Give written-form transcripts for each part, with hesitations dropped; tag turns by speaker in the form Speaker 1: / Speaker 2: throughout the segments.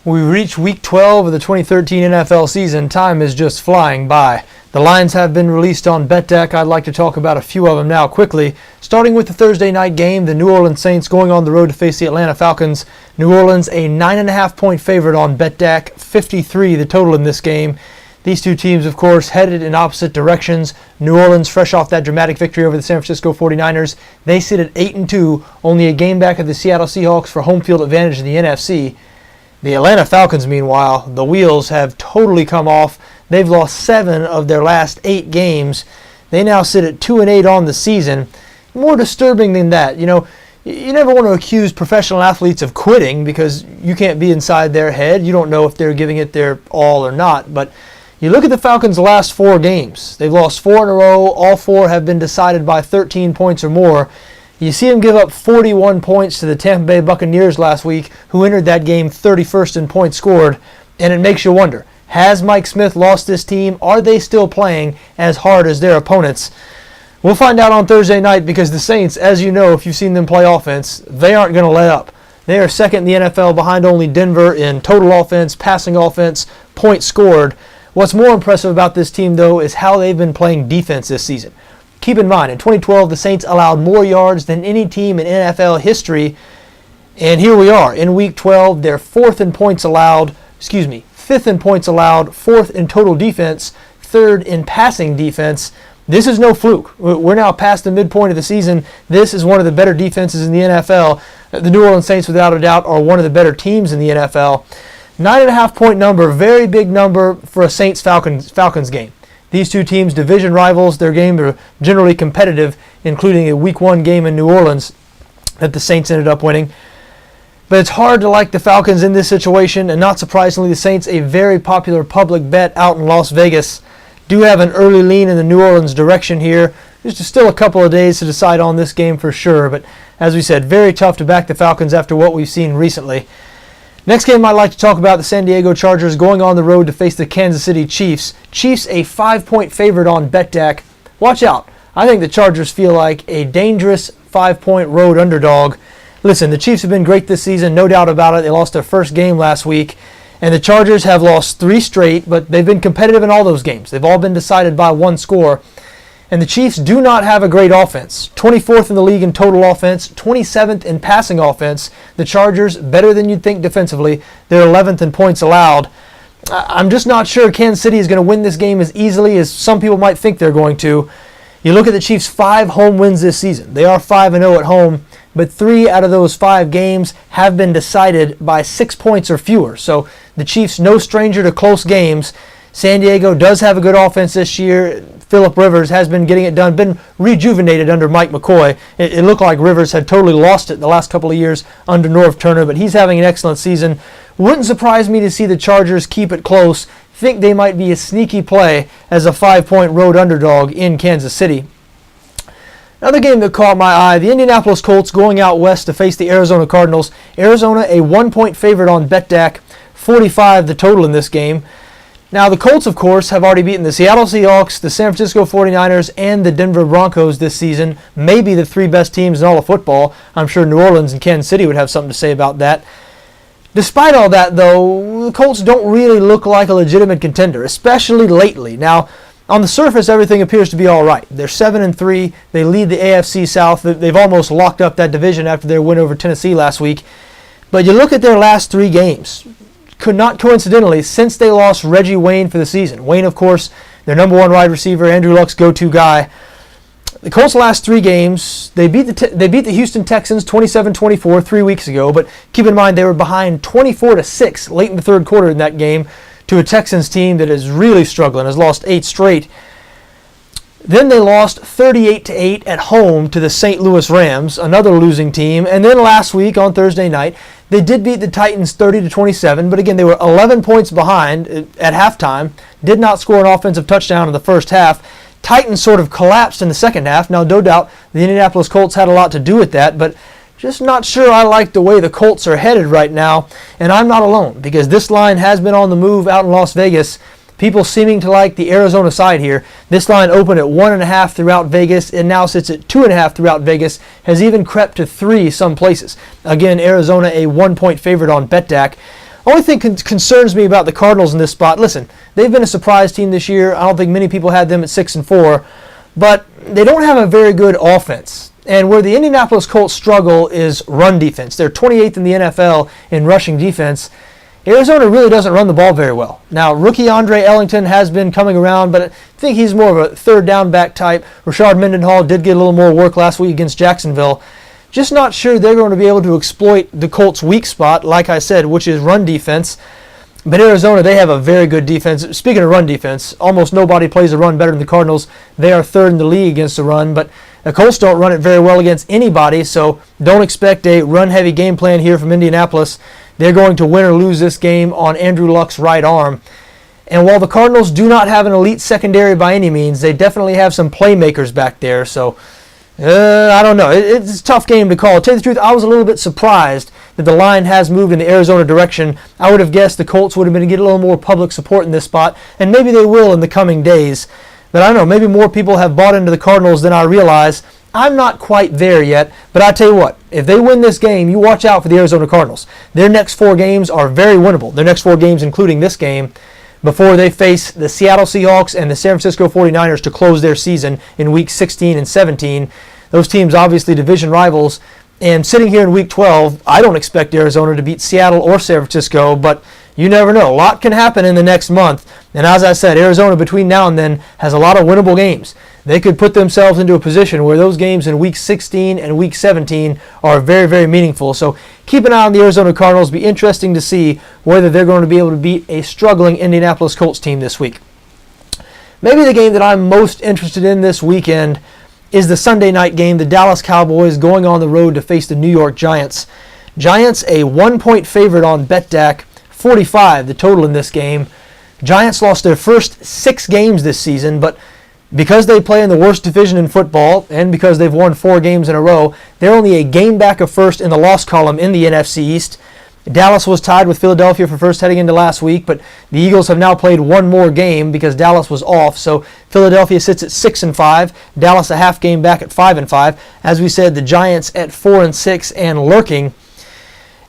Speaker 1: We reach Week 12 of the 2013 NFL season. Time is just flying by. The lines have been released on BETDAQ. I'd like to talk about a few of them now quickly. Starting with the Thursday night game, the New Orleans Saints going on the road to face the Atlanta Falcons. New Orleans a 9.5-point favorite on BETDAQ, 53 the total in this game. These two teams, of course, headed in opposite directions. New Orleans, fresh off that dramatic victory over the San Francisco 49ers, they sit at 8-2, only a game back of the Seattle Seahawks for home field advantage in the NFC. The Atlanta Falcons, meanwhile, the wheels have totally come off. They've lost 7 of their last 8 games. They now sit at 2-8 on the season. More disturbing than that, you never want to accuse professional athletes of quitting because you can't be inside their head. You don't know if they're giving it their all or not. But you look at the Falcons' last 4 games. They've lost 4 in a row. All 4 have been decided by 13 points or more. You see them give up 41 points to the Tampa Bay Buccaneers last week, who entered that game 31st in points scored, and it makes you wonder, has Mike Smith lost this team? Are they still playing as hard as their opponents? We'll find out on Thursday night because the Saints, as you know, if you've seen them play offense, they aren't going to let up. They are second in the NFL behind only Denver in total offense, passing offense, points scored. What's more impressive about this team, though, is how they've been playing defense this season. Keep in mind, in 2012, the Saints allowed more yards than any team in NFL history. And here we are. In Week 12, they're 5th in points allowed, 4th in total defense, 3rd in passing defense. This is no fluke. We're now past the midpoint of the season. This is one of the better defenses in the NFL. The New Orleans Saints, without a doubt, are one of the better teams in the NFL. 9.5-point number, very big number for a Saints-Falcons game. These two teams, division rivals, their games are generally competitive, including a Week 1 game in New Orleans that the Saints ended up winning. But it's hard to like the Falcons in this situation, and not surprisingly, the Saints, a very popular public bet out in Las Vegas, do have an early lean in the New Orleans direction here. There's still a couple of days to decide on this game for sure, but as we said, very tough to back the Falcons after what we've seen recently. Next game I'd like to talk about, the San Diego Chargers going on the road to face the Kansas City Chiefs. Chiefs a 5-point favorite on BETDAQ. Watch out. I think the Chargers feel like a dangerous 5-point road underdog. Listen, the Chiefs have been great this season, no doubt about it. They lost their first game last week. And the Chargers have lost 3 straight, but they've been competitive in all those games. They've all been decided by 1 score. And the Chiefs do not have a great offense. 24th in the league in total offense, 27th in passing offense. The Chargers, better than you'd think defensively. They're 11th in points allowed. I'm just not sure Kansas City is going to win this game as easily as some people might think they're going to. You look at the Chiefs' 5 home wins this season. They are 5-0 at home, but 3 out of those 5 games have been decided by 6 points or fewer. So the Chiefs, no stranger to close games. San Diego does have a good offense this year. Phillip Rivers has been getting it done, been rejuvenated under Mike McCoy. It looked like Rivers had totally lost it the last couple of years under Norv Turner, but he's having an excellent season. Wouldn't surprise me to see the Chargers keep it close. Think they might be a sneaky play as a 5-point road underdog in Kansas City. Another game that caught my eye, the Indianapolis Colts going out west to face the Arizona Cardinals. Arizona a 1-point favorite on BETDAQ, 45 the total in this game. Now, the Colts, of course, have already beaten the Seattle Seahawks, the San Francisco 49ers, and the Denver Broncos this season. Maybe the 3 best teams in all of football. I'm sure New Orleans and Kansas City would have something to say about that. Despite all that, though, the Colts don't really look like a legitimate contender, especially lately. Now, on the surface, everything appears to be all right. They're 7-3. They lead the AFC South. They've almost locked up that division after their win over Tennessee last week. But you look at their last 3 games. Not coincidentally, since they lost Reggie Wayne for the season. Wayne, of course, their number 1 wide receiver, Andrew Luck's go-to guy. The Colts' last 3 games, they beat the Houston Texans 27-24 3 weeks ago, but keep in mind they were behind 24-6 late in the 3rd quarter in that game to a Texans team that is really struggling, has lost 8 straight. Then they lost 38-8 at home to the St. Louis Rams, another losing team. And then last week on Thursday night, they did beat the Titans 30-27, but again, they were 11 points behind at halftime, did not score an offensive touchdown in the first half. Titans sort of collapsed in the second half. Now, no doubt the Indianapolis Colts had a lot to do with that, but just not sure I like the way the Colts are headed right now. And I'm not alone, because this line has been on the move out in Las Vegas. People seeming to like the Arizona side here. This line opened at 1.5 throughout Vegas and now sits at 2.5 throughout Vegas. Has even crept to 3 some places. Again, Arizona a 1-point favorite on BETDAQ. Only thing concerns me about the Cardinals in this spot, listen, they've been a surprise team this year. I don't think many people had them at 6-4, but they don't have a very good offense. And where the Indianapolis Colts struggle is run defense. They're 28th in the NFL in rushing defense. Arizona really doesn't run the ball very well. Now, rookie Andre Ellington has been coming around, but I think he's more of a third down back type. Rashard Mendenhall did get a little more work last week against Jacksonville. Just not sure they're going to be able to exploit the Colts' weak spot, like I said, which is run defense. But Arizona, they have a very good defense. Speaking of run defense, almost nobody plays a run better than the Cardinals. They are third in the league against the run, but the Colts don't run it very well against anybody, so don't expect a run-heavy game plan here from Indianapolis. They're going to win or lose this game on Andrew Luck's right arm. And while the Cardinals do not have an elite secondary by any means, they definitely have some playmakers back there, so I don't know. It's a tough game to call. To tell you the truth, I was a little bit surprised that the line has moved in the Arizona direction. I would have guessed the Colts would have been to get a little more public support in this spot, and maybe they will in the coming days. But I don't know, maybe more people have bought into the Cardinals than I realize. I'm not quite there yet, but I tell you what, if they win this game, you watch out for the Arizona Cardinals. Their next 4 games are very winnable. Their next 4 games, including this game, before they face the Seattle Seahawks and the San Francisco 49ers to close their season in week 16 and 17. Those teams obviously division rivals. And sitting here in week 12, I don't expect Arizona to beat Seattle or San Francisco, but you never know. A lot can happen in the next month. And as I said, Arizona between now and then has a lot of winnable games. They could put themselves into a position where those games in week 16 and week 17 are very, very meaningful. So keep an eye on the Arizona Cardinals. Be interesting to see whether they're going to be able to beat a struggling Indianapolis Colts team this week. Maybe the game that I'm most interested in this weekend is the Sunday night game, the Dallas Cowboys going on the road to face the New York Giants. Giants a 1-point favorite on BETDAQ, 45 the total in this game. Giants lost their first 6 games this season, but because they play in the worst division in football and because they've won 4 games in a row, they're only a game back of first in the loss column in the NFC East. Dallas was tied with Philadelphia for first heading into last week, but the Eagles have now played one more game because Dallas was off. So Philadelphia sits at 6-5, Dallas a half game back at 5-5. As we said, the Giants at 4-6 and lurking.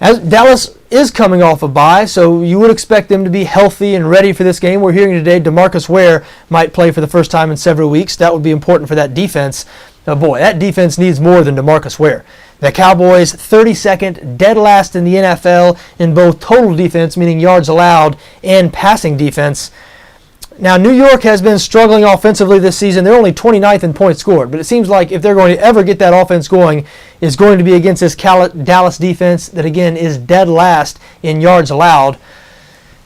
Speaker 1: As Dallas is coming off a bye, so you would expect them to be healthy and ready for this game. We're hearing today DeMarcus Ware might play for the first time in several weeks. That would be important for that defense. Boy, that defense needs more than DeMarcus Ware. The Cowboys 32nd, dead last in the NFL in both total defense, meaning yards allowed, and passing defense. Now, New York has been struggling offensively this season. They're only 29th in points scored, but it seems like if they're going to ever get that offense going, it's going to be against this Dallas defense that, again, is dead last in yards allowed.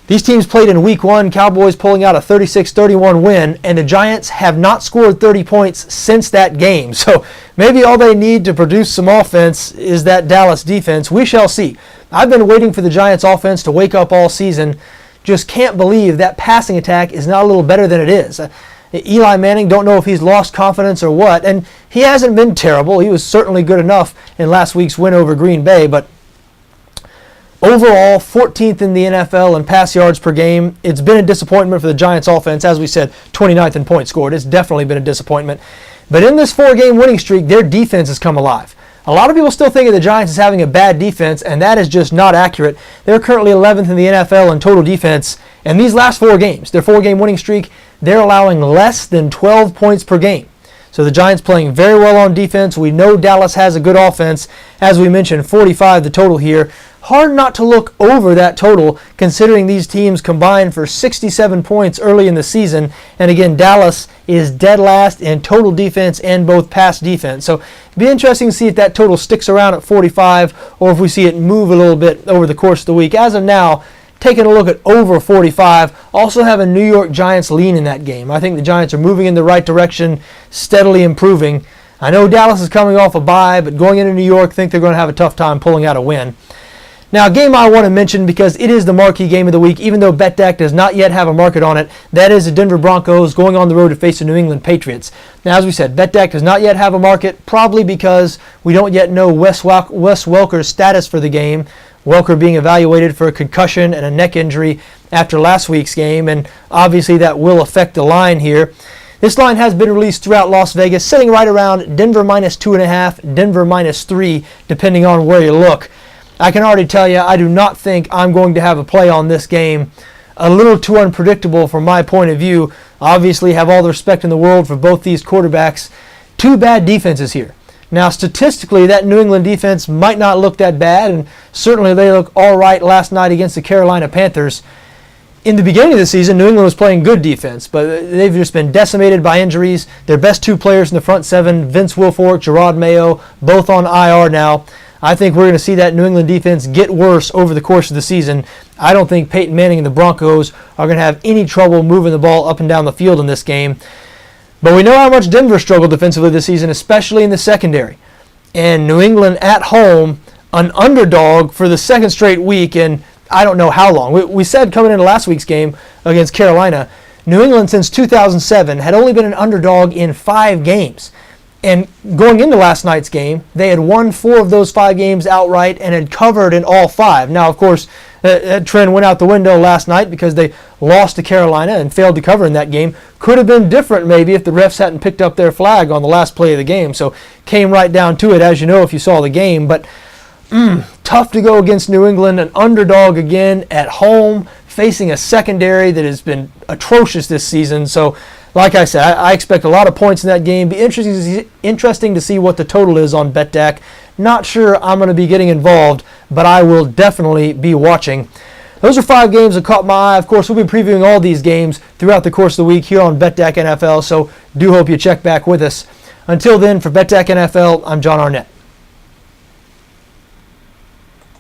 Speaker 1: These teams played in Week 1, Cowboys pulling out a 36-31 win, and the Giants have not scored 30 points since that game. So maybe all they need to produce some offense is that Dallas defense. We shall see. I've been waiting for the Giants offense to wake up all season. Just can't believe that passing attack is not a little better than it is. Eli Manning, don't know if he's lost confidence or what, and he hasn't been terrible. He was certainly good enough in last week's win over Green Bay, but overall, 14th in the NFL in pass yards per game. It's been a disappointment for the Giants offense. As we said, 29th in points scored. It's definitely been a disappointment. But in this 4-game winning streak, their defense has come alive. A lot of people still think of the Giants as having a bad defense, and that is just not accurate. They're currently 11th in the NFL in total defense. And these last 4 games, their 4-game winning streak, they're allowing less than 12 points per game. So the Giants playing very well on defense. We know Dallas has a good offense. As we mentioned, 45 the total here. Hard not to look over that total considering these teams combined for 67 points early in the season. And again, Dallas is dead last in total defense and both pass defense. So it'd be interesting to see if that total sticks around at 45 or if we see it move a little bit over the course of the week. As of now, taking a look at over 45, also have a New York Giants lean in that game. I think the Giants are moving in the right direction, steadily improving. I know Dallas is coming off a bye, but going into New York, think they're going to have a tough time pulling out a win. Now, a game I want to mention because it is the marquee game of the week, even though BETDAQ does not yet have a market on it. That is the Denver Broncos going on the road to face the New England Patriots. Now, as we said, BETDAQ does not yet have a market, probably because we don't yet know Wes Welker's status for the game. Welker being evaluated for a concussion and a neck injury after last week's game, and obviously that will affect the line here. This line has been released throughout Las Vegas, sitting right around Denver -2.5, Denver -3, depending on where you look. I can already tell you I do not think I'm going to have a play on this game. A little too unpredictable from my point of view. Obviously have all the respect in the world for both these quarterbacks. Two bad defenses here. Now, statistically, that New England defense might not look that bad, and certainly they look all right last night against the Carolina Panthers. In the beginning of the season, New England was playing good defense, but they've just been decimated by injuries. Their best two players in the front seven, Vince Wilfork, Gerard Mayo, both on IR now. I think we're going to see that New England defense get worse over the course of the season. I don't think Peyton Manning and the Broncos are going to have any trouble moving the ball up and down the field in this game. But we know how much Denver struggled defensively this season, especially in the secondary. And New England at home, an underdog for the second straight week in I don't know how long. We said coming into last week's game against Carolina, New England since 2007 had only been an underdog in 5 games. And going into last night's game, they had won 4 of those 5 games outright and had covered in all 5. Now, of course, that trend went out the window last night because they lost to Carolina and failed to cover in that game. Could have been different maybe if the refs hadn't picked up their flag on the last play of the game. So came right down to it, as you know if you saw the game. But tough to go against New England, an underdog again at home, facing a secondary that has been atrocious this season. So, like I said, I expect a lot of points in that game. Be interesting to see what the total is on BETDAQ. Not sure I'm going to be getting involved, but I will definitely be watching. Those are 5 games that caught my eye. Of course, we'll be previewing all these games throughout the course of the week here on BETDAQ NFL, so do hope you check back with us. Until then, for BETDAQ NFL, I'm John Arnette.